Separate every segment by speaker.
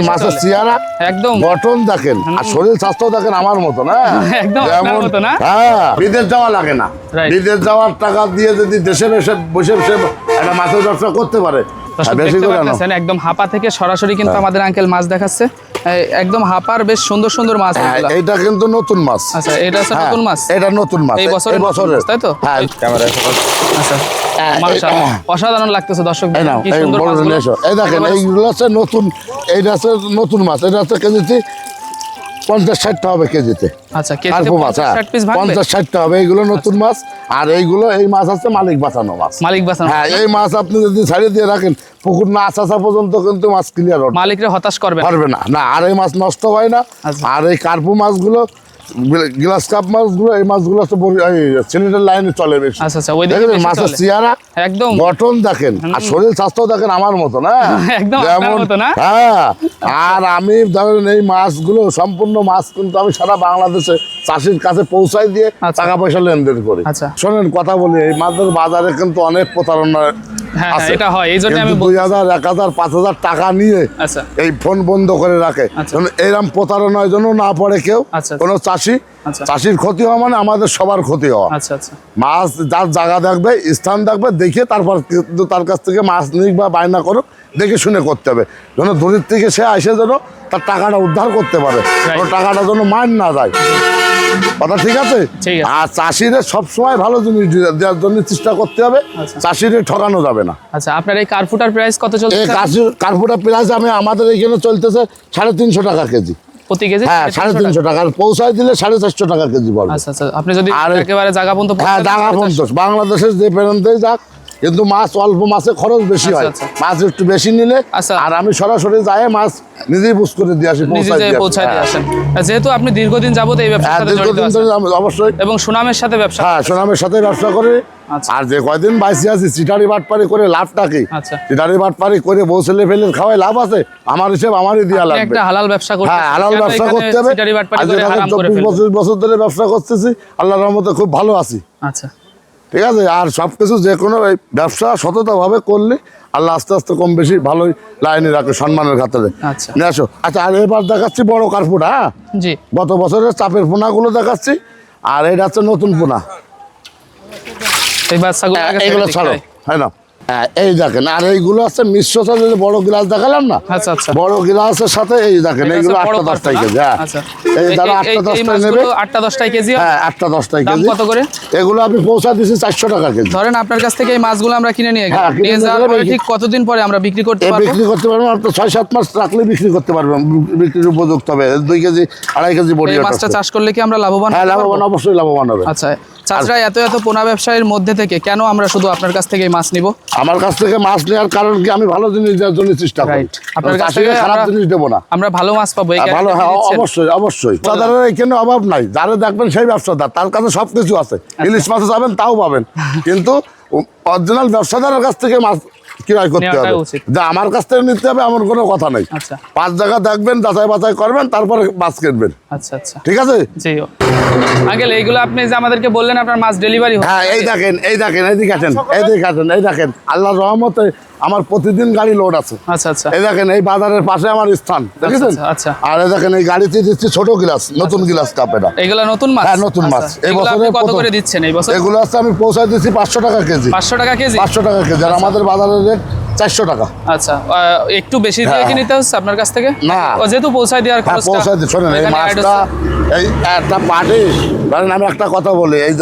Speaker 1: মাছের চেহারা একদম গঠন দেখেন আর শরীর স্বাস্থ্য দেখেন আমার মতো না
Speaker 2: একদম আপনার মতো না।
Speaker 1: হ্যাঁ, বিদেশ যাওয়া লাগে না। বিদেশ যাওয়ার টাকা দিয়ে যদি দেশে বসে একটা মাছের ব্যবসা করতে পারে
Speaker 2: একদম হাপা থেকে সরাসরি কিন্তু আমাদের আঙ্কেল মাছ দেখাচ্ছে। একদম হাপার বেশ সুন্দর সুন্দর মাছ।
Speaker 1: এটা কিন্তু নতুন মাছ।
Speaker 2: আচ্ছা, এটা হচ্ছে নতুন মাছ।
Speaker 1: এটা নতুন মাছ
Speaker 2: এই বছরের, তাই তো?
Speaker 1: হ্যাঁ, ক্যামেরায়
Speaker 2: আচ্ছা, মাশাআল্লাহ অসাধারণ লাগতেছে দর্শক, কি সুন্দর মাছগুলো।
Speaker 1: এই দেখেন এইগুলো হচ্ছে নতুন, এইটা হচ্ছে নতুন মাছ। এটা হচ্ছে কেজিতে 50-60 হবে কেজিতে।
Speaker 2: আচ্ছা, কেজিতে 50-60 পিস ভাঙবে,
Speaker 1: 50-60 হবে। এইগুলো নতুন মাছ। আর এইগুলো এই মাছ আছে মালিক বাঁচানো মাছ।
Speaker 2: মালিক বাঁচানো।
Speaker 1: হ্যাঁ, এই মাছ আপনি যদি ছাড়িয়ে দিয়ে রাখেন পুকুর না আসা পর্যন্ত কিন্তু মাছ ক্লিয়ার হবে,
Speaker 2: মালিকরে হতাশ করবে
Speaker 1: না। না, আর এই মাছ নষ্ট হয় না। আর এই কার্পু মাছগুলো, গ্লাস কাপ মাছগুলো, এই মাছগুলো সিলেটের লাইনে চলে বেশি।
Speaker 2: আচ্ছা,
Speaker 1: মাছের চেহারা
Speaker 2: একদম
Speaker 1: গঠন দেখেন আর শরীর স্বাস্থ্য দেখেন আমার মতো না
Speaker 2: একদম আপনার মতো না।
Speaker 1: হ্যাঁ, আর আমি ধরেন এই মাছগুলো সম্পূর্ণ মাছ কিন্তু আমি সারা বাংলাদেশে চাষির কাছে পৌঁছাই দিয়ে টাকা পয়সা লেনদেন করি। শোনেন কথা বলি, এই মাছের বাজারে কিন্তু অনেক প্রতারণা আছে।
Speaker 2: এটা হয়, এই জন্য আমি
Speaker 1: 2000, 1000, 5000 টাকা নিয়ে এই ফোন বন্ধ করে রাখে। এরকম প্রতারণার জন্য না পড়ে কেউ, কোনো চাষির ক্ষতি হওয়া মানে আমাদের সবার ক্ষতি হওয়া। মাছ যার জায়গা দেখবে, স্থান দেখবে, দেখে তারপর কিন্তু তার কাছ থেকে মাছ নিক বা বায়না করুক, দেখে শুনে করতে হবে। যেন দূরের থেকে সে আসে যেন তার টাকাটা উদ্ধার করতে পারে, টাকাটা যেন মার না যায়। কথা ঠিক আছে? আর চাষিরে সবসময় ভালো জিনিস দেওয়ার জন্য চেষ্টা করতে হবে, চাষিরে ঠকানো যাবে না।
Speaker 2: আচ্ছা, আপনার এই কার্পুটার প্রাইস কত চলছে?
Speaker 1: কার্পুটার প্রাইস আমাদের এখানে চলতেছে 350 টাকা কেজি
Speaker 2: প্রতি কেজি।
Speaker 1: হ্যাঁ, 350 টাকা। পৌঁছায় দিলে 450 টাকা কেজি পড়বে।
Speaker 2: আচ্ছা, আপনি যদি একেবারে জায়গা পর্যন্ত,
Speaker 1: হ্যাঁ, জায়গা পর্যন্ত বাংলাদেশের যে প্রান্তেই যাক, কিন্তু মাছ অল্প, মাছে খরচ বেশি হয়। মাছ একটু বেশি নিলে, আর আমি সরাসরি যাই মাছ নিজেই বুঝ করে দিয়ে আসি,
Speaker 2: পৌঁছায় দিয়ে আসেন। যেহেতু আপনি দীর্ঘদিন যাবত এই ব্যবসার সাথে জড়িত আছেন, অবশ্যই, এবং সুনামের সাথে ব্যবসা।
Speaker 1: হ্যাঁ, সুনামের সাথে ব্যবসা করি। আর যে কয়দিন বাইসে আছি, চিটারি বাটপারি করে লাভটা কি? চিটারি বাটপারি করে বউ ছেলে ফেলে খাওয়াই লাভ আছে? আমার হিসেব আমারই দিয়া লাগবে।
Speaker 2: একটা হালাল ব্যবসা করতে,
Speaker 1: হ্যাঁ, হালাল ব্যবসা করতে হবে। 24 বছর ধরে ব্যবসা করতেছি, আল্লাহর রহমতে খুব ভালো আছি।
Speaker 2: আচ্ছা,
Speaker 1: ঠিক আছে। আর সবকিছু যে কোনো ব্যবসা সততাভাবে করলে আল্লাহ আস্তে আস্তে কম বেশি ভালোই লাইনে রাখে, সম্মানের খাতিরে। নিয়ে আসো। আচ্ছা, আর এবার দেখাচ্ছি বড় কার্পুটা। হ্যাঁ, গত বছরের চাপের পোনাগুলো দেখাচ্ছি, আর এটা হচ্ছে নতুন পোনা। এইগুলো ছাড়ো, হ্যাঁ না, এই দেখেন। আর এইগুলো আছে মিশ্র সাথে বড় গ্লাস দেখালাম না, বড় গ্লাসের সাথে এই দেখেন, এইগুলো 8-10 কেজি। হ্যাঁ, এই যারা 8-10 নেবে,
Speaker 2: 8-10 কেজি।
Speaker 1: হ্যাঁ, 8-10 কেজি।
Speaker 2: কত করে?
Speaker 1: এগুলো আমি পৌঁছা দিচ্ছি 400 টাকা কেজি।
Speaker 2: ধরেন আপনার কাছ থেকে এই মাছগুলো আমরা কিনে নিয়ে ঠিক কতদিন পরে আমরা বিক্রি করতে পারবো?
Speaker 1: বিক্রি করতে পারবো আপনার 6-7 মাস রাখলে বিক্রি করতে পারবেন, বিক্রির উপযুক্ত হবে। 2 কেজি 2.5 কেজি বড়ি।
Speaker 2: এই মাছটা চাষ করলে কি আমরা লাভবান?
Speaker 1: হ্যাঁ, লাভবান, অবশ্যই লাভবান হবে।
Speaker 2: আচ্ছা, চাষরা এত পোনা ব্যবসায়ীর মধ্যে থেকে কেন আমরা শুধু আপনার কাছ থেকে মাছ নিব?
Speaker 1: আমার কাছ থেকে মাছ নেওয়ার কারণ কি, আমি ভালো জিনিস দেওয়ার জন্য চেষ্টা করি। আপনার কাছ থেকে খারাপ জিনিস দেবো না,
Speaker 2: আমরা ভালো মাছ পাবো।
Speaker 1: ভালো, হ্যাঁ, অবশ্যই অবশ্যই। ব্যবসাদারের এখানে অভাব নাই, যারা দেখবেন সেই ব্যবসাদার, তার কাছে সবকিছু আছে। ইলিশ মাছ যাবেন তাও পাবেন, কিন্তু অরিজিনাল ব্যবসাদারের কাছ থেকে মাছ ক্রয় করতে হবে। যা আমার কাছ থেকে নিতে হবে এমন কোনো কথা নেই। 5 জায়গা দেখবেন, যাচাই বাছাই করবেন, তারপরে মাছ কিনবেন।
Speaker 2: আচ্ছা,
Speaker 1: ঠিক আছে।
Speaker 2: আঙ্কেল, এইগুলো আপনি যে আমাদেরকে বললেন আপনার মাছ ডেলিভারি হয়।
Speaker 1: হ্যাঁ, এই দেখেন, এইদিকে আছেন, এই দেখেন, আল্লাহর রহমতে আমার প্রতিদিন গাড়ি লোড আছে।
Speaker 2: আচ্ছা,
Speaker 1: এই দেখেন, এই বাজারের পাশে আমার স্থান, দেখেছেন? আর এই দেখেন, এই গাড়িতে দিচ্ছি ছোট গ্লাস, নতুন গ্লাস কাপ। এটা
Speaker 2: এগুলা নতুন মাছ?
Speaker 1: হ্যাঁ, নতুন মাছ। এই বছরে
Speaker 2: কত করে দিচ্ছেন এই বছর?
Speaker 1: এগুলো আছে আমি পৌঁছায় দিচ্ছি 500 টাকা কেজি।
Speaker 2: 500 টাকা কেজি?
Speaker 1: 500 টাকা কেজি। আর আমাদের বাজারের রেট 400 টাকা।
Speaker 2: আচ্ছা, একটু বেশি দিয়ে কি নিতে হচ্ছে আপনার কাছ থেকে?
Speaker 1: না,
Speaker 2: যেহেতু পৌঁছায় দেওয়ার খরচটা।
Speaker 1: পৌঁছায় দিই। শোনেন, এই মাছটা, এই একটা পাটি, ধরেন আমি একটা কথা বলি, এই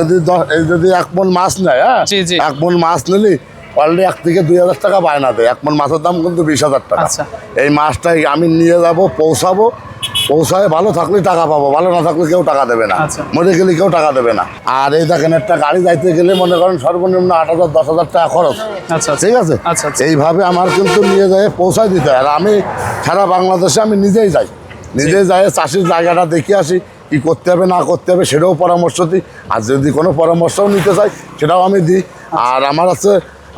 Speaker 1: যদি 1 মণ মাছ নেয়, হ্যাঁ, 1 মণ মাছ নিলি অলরেডি 1 থেকে 2,000 টাকা বায়না দেয়। 1 মণ মাছের দাম কিন্তু 20,000 টাকা। এই মাছটাই আমি নিয়ে যাব, পৌঁছায় ভালো থাকলে টাকা পাবো, ভালো না থাকলে কেউ টাকা দেবে না, মরে গেলে কেউ টাকা দেবে না। আর এই দেখেন, একটা গাড়ি যাইতে গেলে মনে করেন সর্বনিম্ন 8,000-10,000 টাকা খরচ। ঠিক আছে। এইভাবে আমার কিন্তু নিয়ে যায় পৌঁছায় দিতে হয়। আর আমি সারা বাংলাদেশে আমি নিজেই যাই, চাষির জায়গাটা দেখে আসি, কি করতে হবে না করতে হবে সেটাও পরামর্শ দিই। আর যদি কোনো পরামর্শও নিতে চাই সেটাও আমি দিই। আর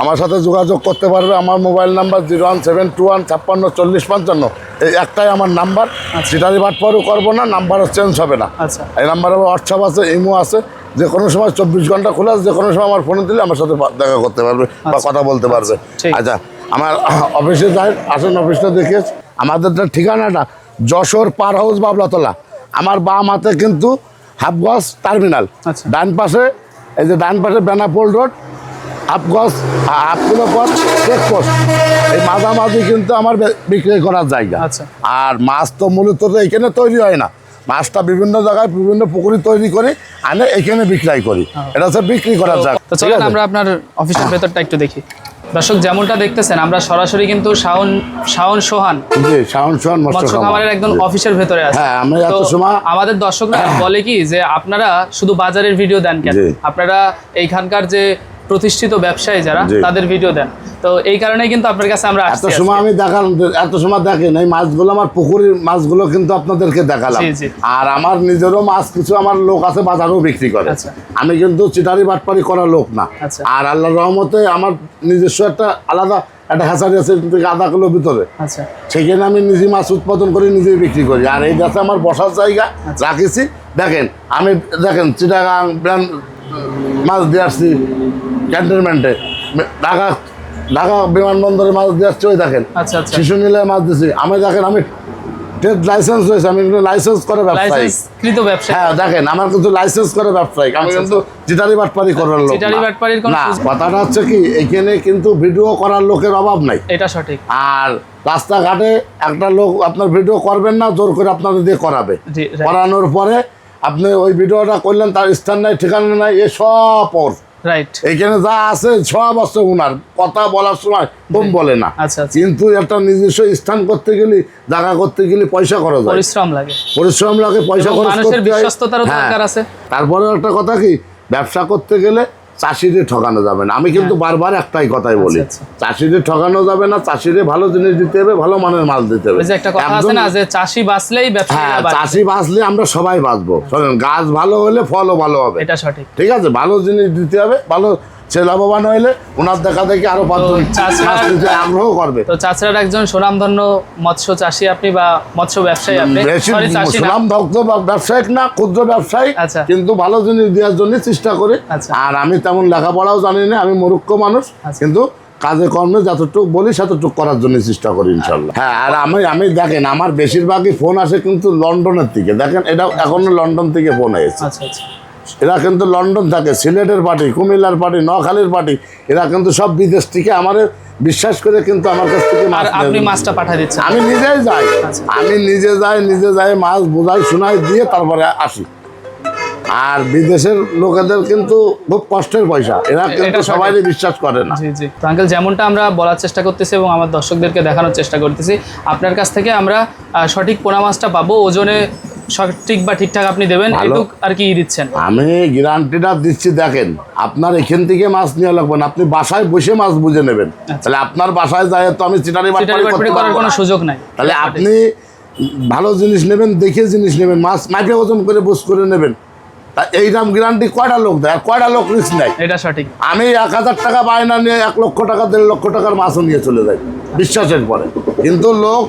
Speaker 1: আমার সাথে যোগাযোগ করতে পারবে। আমার মোবাইল নাম্বার 01721564055। এই একটাই আমার নাম্বার। চিটারি বাটপারও করবো না, নাম্বারও চেঞ্জ হবে না। এই নাম্বারে হোয়াটসঅ্যাপ আছে, ইমো আছে। যে কোনো সময় 24 ঘন্টা খোলা আছে, যে কোনো সময় আমার ফোনে দিলে আমার সাথে দেখা করতে পারবে বা কথা বলতে পারবে। আচ্ছা, আমার অফিসে যাই, আসেন, অফিসটা দেখে আমাদের ঠিকানাটা যশোর পার হাউস বাবলাতলা। আমার বাম হাতে কিন্তু হাফগজ টার্মিনাল,
Speaker 2: আচ্ছা।
Speaker 1: ডান পাশে এই যে ডান পাশে বেনাপোল রোড, হাফগজ হাফ কিলো পথ চেকপোস্ট, এই মাঝামাঝি কিন্তু আমার বিক্রি করার জায়গা।
Speaker 2: আচ্ছা।
Speaker 1: আর মাছ তো মূলত তো এখানে তৈরি হয় না, মাছটা বিভিন্ন জায়গায় বিভিন্ন পুকুরি তৈরি করে আনে এখানে বিক্রয় করি, এটা হচ্ছে বিক্রি করার জায়গা।
Speaker 2: তো চলুন আমরা আপনার অফিসের ভেতরটা একটু দেখি। দর্শক যেমনটা দেখতেছেন আমরা সরাসরি কিন্তু শাওন সোহান
Speaker 1: জি শাওন সোহান
Speaker 2: মৎস্য খামারের একদম অফিসের ভেতরে আছে।
Speaker 1: হ্যাঁ, আমরা এত
Speaker 2: তো
Speaker 1: সময়
Speaker 2: আমাদের দর্শকরা বলে কি যে আপনারা শুধু বাজারের ভিডিও দেন কেন,
Speaker 1: জি।
Speaker 2: আপনারা এইখানকার যে প্রতিষ্ঠিত ব্যবসায়ী যারা
Speaker 1: জি।
Speaker 2: তাদের ভিডিও দেন। তো এই কারণেই কিন্তু আপনার কাছে আমরা
Speaker 1: এত
Speaker 2: আসছি
Speaker 1: সময়
Speaker 2: আজকে।
Speaker 1: আমি দেখালাম, এত সময় দেখেন এই মাছগুলো আমার পুকুরের মাছগুলো কিন্তু আপনাদেরকে দেখালাম।
Speaker 2: জি, জি।
Speaker 1: আর আমার নিজেরও মাছ কিছু আমার লোক আছে বাজারেও বিক্রি করে।
Speaker 2: আচ্ছা।
Speaker 1: আমি কিন্তু চিটারি বাটপারি করা লোক না।
Speaker 2: আচ্ছা।
Speaker 1: আর আল্লাহর রহমতে আমার নিজস্ব একটা আলাদা একটা হ্যাচারি আছে থেকে আধা কিলো ভিতরে,
Speaker 2: আচ্ছা
Speaker 1: সেখানে আমি নিজে মাছ উৎপাদন করে নিজেই বিক্রি করি। আর এই গাছে আমার বসার জায়গা রাখিছি। দেখেন আমি দেখেন চিটাগাং ব্র্যান্ড মাছ দিয়ে আসছি ক্যান্টনমেন্টে, ঢাকা ঢাকা বিমানবন্দরে মাছ দিয়ে আসছি, ওই দেখেন
Speaker 2: আচ্ছা আচ্ছা
Speaker 1: শিশু নিলে মাছ দিছি। আমি দেখেন আমি ট্রেড লাইসেন্স হয়েছে, আমি কিন্তু লাইসেন্স করে ব্যবসায়ী।
Speaker 2: লাইসেন্সকৃত ব্যবসায়ী।
Speaker 1: হ্যাঁ দেখেন আমার কিন্তু লাইসেন্স করে ব্যবসায়ী, আমি কিন্তু চিটারি বাটপারি করার লোক
Speaker 2: চিটারি
Speaker 1: না।
Speaker 2: বাটপারির কোনো
Speaker 1: না,
Speaker 2: সুযোগ-
Speaker 1: কথাটা হচ্ছে কি এখানে কিন্তু ভিডিও করার লোকের অভাব নাই।
Speaker 2: এটা সঠিক।
Speaker 1: আর রাস্তাঘাটে একটা লোক আপনার ভিডিও করবেন না, জোর করে আপনাদের দিয়ে করাবে।
Speaker 2: জি, right.
Speaker 1: করানোর পরে আপনি ওই ভিডিওটা করলেন, তার স্থান নাই ঠিকানা নাই, এ সব ওর।
Speaker 2: রাইট।
Speaker 1: এইখানে যা আছে সব আছে ওনার, কথা বলার সময় কম বলে না।
Speaker 2: আচ্ছা আচ্ছা।
Speaker 1: কিন্তু একটা নিজস্ব স্থান করতে গেলে, জায়গা করতে গেলে পয়সা খরচ হয়,
Speaker 2: পরিশ্রম লাগে,
Speaker 1: পরিশ্রম লাগে, পয়সা
Speaker 2: এবং
Speaker 1: খরচ
Speaker 2: মানুষের
Speaker 1: করতে হয়।
Speaker 2: বিশ্বস্ততারও
Speaker 1: হ্যাঁ।
Speaker 2: দরকার আছে।
Speaker 1: তারপরে একটা কথা কি, ব্যবসা করতে গেলে চাষিরে ঠকানো যাবে না। আমি কিন্তু বারবার একটাই কথাই বলি,
Speaker 2: আচ্ছা।
Speaker 1: চাষিরে ঠকানো যাবে না, চাষিরে ভালো জিনিস দিতে হবে, ভালো মানের মাল দিতে হবে।
Speaker 2: ওই যে একটা কথা আছে
Speaker 1: একজন-
Speaker 2: না যে চাষি বাঁচলেই
Speaker 1: হ্যাঁ,
Speaker 2: ব্যবসায়ীরা বাঁচবে।
Speaker 1: চাষি বাঁচলে আমরা সবাই বাঁচবো। শোনেন, গাছ ভালো হলে ফলও ভালো হবে।
Speaker 2: এটা সঠিক।
Speaker 1: ঠিক আছে, ভালো জিনিস দিতে হবে, ভালো সে লাভবান হইলে ওনার দেখা দেখি আরো পাঁচজন
Speaker 2: চাষিরা-
Speaker 1: মাছ নিতে আগ্রহ করবে।
Speaker 2: তো চাচড়ার একজন সুনামধন্য মৎস্য চাষী আপনি বা মৎস্য ব্যবসায়ী আপনি,
Speaker 1: বেশি
Speaker 2: সরি চাষী না।
Speaker 1: সুনাম ভক্ত বা ব্যবসায়িক না, ক্ষুদ্র ব্যবসায়ী,
Speaker 2: আচ্ছা।
Speaker 1: কিন্তু ভালো জিনিস দেওয়ার জন্য চেষ্টা করি।
Speaker 2: আচ্ছা।
Speaker 1: আর আমি তেমন লেখাপড়াও জানি না, আমি মূর্খ মানুষ,
Speaker 2: আচ্ছা।
Speaker 1: কিন্তু কাজে কর্মে যতটুকু বলি সেতটুকু করার জন্য চেষ্টা করি ইনশাল্লাহ। হ্যাঁ, আর আমি দেখেন আমার বেশিরভাগই ফোন আসে কিন্তু লন্ডনের থেকে। দেখেন এটা এখনো লন্ডন থেকে ফোন এসেছে।
Speaker 2: আচ্ছা আচ্ছা।
Speaker 1: এরা কিন্তু লন্ডন থাকে, সিলেটের পার্টি, কুমিল্লার পার্টি, নোয়াখালীর পার্টি, এরা কিন্তু সব বিদেশ থেকে আমার বিশ্বাস করে কিন্তু আমার কাছ থেকে
Speaker 2: আর
Speaker 1: মাছ
Speaker 2: আপনি
Speaker 1: নেয়।
Speaker 2: মাছটা পাঠিয়ে দিচ্ছেন।
Speaker 1: আমি নিজেই যাই,
Speaker 2: আচ্ছা।
Speaker 1: আমি নিজে যাই মাছ বোঝাই শোনাই দিয়ে তারপরে আসি। আর বিদেশের লোকেদের কিন্তু খুব কষ্টের পয়সা, এরা কিন্তু
Speaker 2: সঠিক।
Speaker 1: সবাই বিশ্বাস করে না।
Speaker 2: জি জি। তো আঙ্কেল যেমনটা আমরা বলার চেষ্টা করতেছি এবং আমার দর্শকদেরকে দেখানোর চেষ্টা করতেছি, আপনার কাছ থেকে আমরা সঠিক পোনা মাছটা পাবো, ওজনে সঠিক বা ঠিকঠাক আপনি দেবেন,
Speaker 1: ভালো।
Speaker 2: এটুক আর কি দিচ্ছেন।
Speaker 1: আমি গ্যারান্টিটা দিচ্ছি, দেখেন আপনার এখান থেকে মাছ নিয়ে লাগবে না, আপনি বাসায় বসে মাছ বুঝে নেবেন। তাহলে আপনার বাসায় যায় তো আমি চিটারি
Speaker 2: চিটারি
Speaker 1: বাটপারি
Speaker 2: বাটপারি
Speaker 1: করতে
Speaker 2: করার
Speaker 1: পারবো
Speaker 2: কোনো
Speaker 1: না।
Speaker 2: সুযোগ নাই।
Speaker 1: তাহলে আপনি ভালো জিনিস নেবেন, দেখে জিনিস নেবেন, মাছ মাইপে ওজন করে বুঝ করে নেবেন। তা এইরকম গ্যারান্টি কয়টা লোক দেয়, আর কয়টা লোক রিস্ক নেয়?
Speaker 2: এটা সঠিক।
Speaker 1: আমি 1000 টাকা বায়না নিয়ে 1 লক্ষ টাকা 1.5 লক্ষ টাকার মাছও নিয়ে চলে যাই বিশ্বাসের পরে। কিন্তু লোক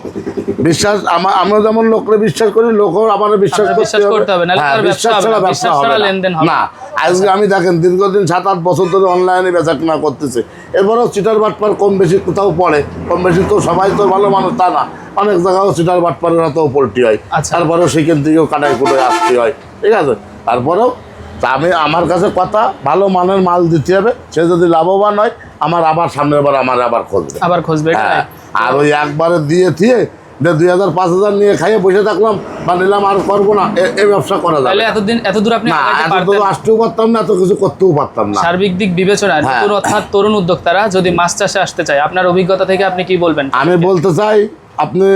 Speaker 1: বিশ্বাস, আমরা যেমন লোকরে বিশ্বাস করি, লোকও আমার বিশ্বাস
Speaker 2: আপনার বিশ্বাস করতে হবে, নাহলে
Speaker 1: হ্যাঁ,
Speaker 2: তার ব্যবসা
Speaker 1: বিশ্বাস
Speaker 2: হবে
Speaker 1: ছাড়া
Speaker 2: না,
Speaker 1: ব্যবসা
Speaker 2: বিশ্বাস
Speaker 1: হবে
Speaker 2: ছাড়া
Speaker 1: না।
Speaker 2: লেনদেন হবে
Speaker 1: না, আজকে আমি দেখেন দীর্ঘদিন 7-8 বছর ধরে অনলাইনে বেচা কেনা করতেছে। এরপরেও চিটার বাটপার কম বেশি কোথাও পড়ে, কম বেশি তো সবাই তো ভালো মানুষ তা না, অনেক জায়গাও চিটার বাটপারের হাতেও পোল্ট্রি হয়।
Speaker 2: আচ্ছা।
Speaker 1: তারপরেও সেখান থেকেও কাটাই কুটাই আসতে হয়। ঠিক আছে, তারপরেও তা আমি আমার কাছে কথা ভালো মানের মাল দিতে হবে, সে যদি লাভবান হয় আমার আবার সামনের বার আমার আবার খুঁজবে।
Speaker 2: আবার খুঁজবে, এটা
Speaker 1: হ্যাঁ,
Speaker 2: right।
Speaker 1: আর ওই একবারে দিয়ে 2000-5000 নিয়ে খাইয়ে বসে থাকলাম বা নিলাম আর করবো না, এই ব্যবসা করা যাবে
Speaker 2: তাহলে
Speaker 1: না।
Speaker 2: এতদূর আপনি
Speaker 1: না,
Speaker 2: আগাইতে
Speaker 1: এত
Speaker 2: পারতেন।
Speaker 1: তো আসতেও পারতাম না, এত কিছু করতেও পারতাম না।
Speaker 2: সার্বিক দিক বিবেচনায়
Speaker 1: হ্যাঁ।
Speaker 2: নতুন অর্থাৎ তরুণ উদ্যোক্তারা যদি মাছ চাষে আসতে চায়, আপনার অভিজ্ঞতা থেকে আপনি কি বলবেন?
Speaker 1: আমি বলতে চাই, আপনি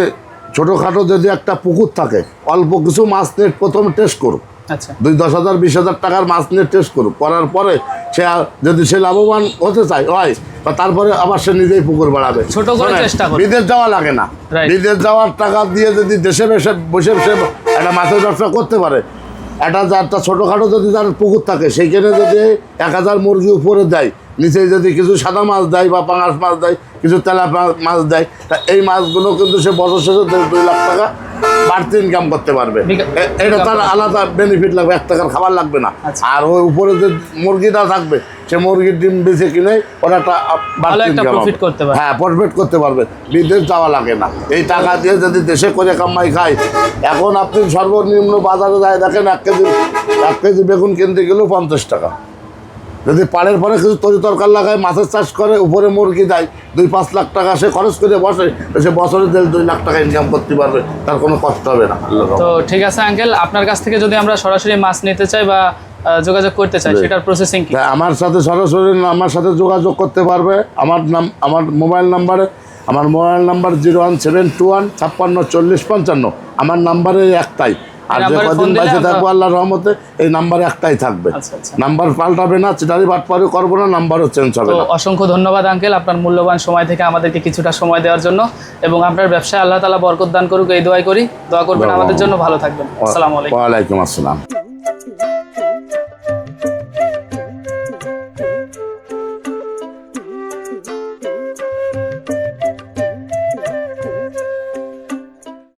Speaker 1: ছোটোখাটো যদি একটা পুকুর থাকে, অল্প কিছু মাছ নিয়ে প্রথম টেস্ট করুন।
Speaker 2: আচ্ছা
Speaker 1: 10,000-20,000 টাকার মাছ নিয়ে টেস্ট করুক, করার পরে সে যদি সে লাভবান হতে চায় হয়, বা তারপরে আবার সে নিজেই পুকুর বাড়াবে।
Speaker 2: ছোট করে
Speaker 1: শোনেন,
Speaker 2: চেষ্টা করুন।
Speaker 1: বিদেশ যাওয়া লাগে না।
Speaker 2: Right.
Speaker 1: বিদেশ যাওয়ার টাকা দিয়ে যদি দেশে বসে সে একটা মাছের ব্যবসা করতে পারে, একটা ছোটোখাটো যদি তার পুকুর থাকে, সেইখানে যদি 1000 মুরগি উপরে দেয়, নিচে যদি কিছু সাদা মাছ দেয় বা পাঙাশ মাছ দেয়, কিছু তেলা মাছ দেয়, তা এই মাছগুলো কিন্তু সে বছর শেষে 2 লাখ টাকা বাড়তি ইনকাম করতে পারবে।
Speaker 2: বিকা-
Speaker 1: এটা তার আলাদা বেনিফিট লাগবে, 1 টাকার খাবার লাগবে না।
Speaker 2: আচ্ছা।
Speaker 1: আর ওই উপরে যে মুরগিটা থাকবে সে মুরগির ডিম বেঁচে কিনে ওরা একটা
Speaker 2: ভালো
Speaker 1: বাড়তি
Speaker 2: একটা
Speaker 1: ইনকাম
Speaker 2: প্রফিট করতে পারে।
Speaker 1: হ্যাঁ, প্রফিট করতে পারবে, বিদেশ যাওয়া লাগে না। এই টাকা দিয়ে যদি দেশে করে কামাই খায়, এখন আপনি সর্বনিম্ন বাজারে যায় দেখেন 1 কেজি বেগুন কিনতে গেলেও 50 টাকা। যদি পাড়ের পরে কিছু তরি তরকার লাগায়, মাছের চাষ করে, উপরে মুরগি দেয়, 2-5 লাখ টাকা সে খরচ করে বসে, সে বছরে 2 লাখ টাকা ইনকাম করতে পারবে, তার কোনো কষ্ট হবে না।
Speaker 2: তো ঠিক আছে আঙ্কেল, আপনার কাছ থেকে যদি আমরা সরাসরি মাছ নিতে চাই বা যোগাযোগ করতে চাই, সেটার প্রসেসিং কি?
Speaker 1: আমার সাথে সরাসরি আমার সাথে যোগাযোগ করতে পারবে আমার মোবাইল নাম্বার 01721 56 40 55। আমার নাম্বারে একটাই, আর যে
Speaker 2: নাম্বারে ফোন
Speaker 1: কদিন
Speaker 2: দিলে
Speaker 1: বাইসে
Speaker 2: আমরা-
Speaker 1: থাকবো আল্লাহর রহমতে এই নাম্বারে একটাই থাকবে।
Speaker 2: আচ্ছা, আচ্ছা।
Speaker 1: নাম্বার পাল্টাবে না, চিটারি বাটপারি করবো না, নাম্বারও চেঞ্জ হবে
Speaker 2: তো
Speaker 1: না।
Speaker 2: অসংখ্য ধন্যবাদ আঙ্কেল, আপনার মূল্যবান সময় থেকে আমাদেরকে কিছুটা সময় দেওয়ার জন্য, এবং আপনার ব্যবসায় আল্লাহ তাআলা বরকত দান করুক এই দোয়াই করি। দোয়া করবেন আমাদের জন্য, ভালো থাকবেন। আসসালামু আলাইকুম।
Speaker 1: ওয়ালাইকুম আসসালাম।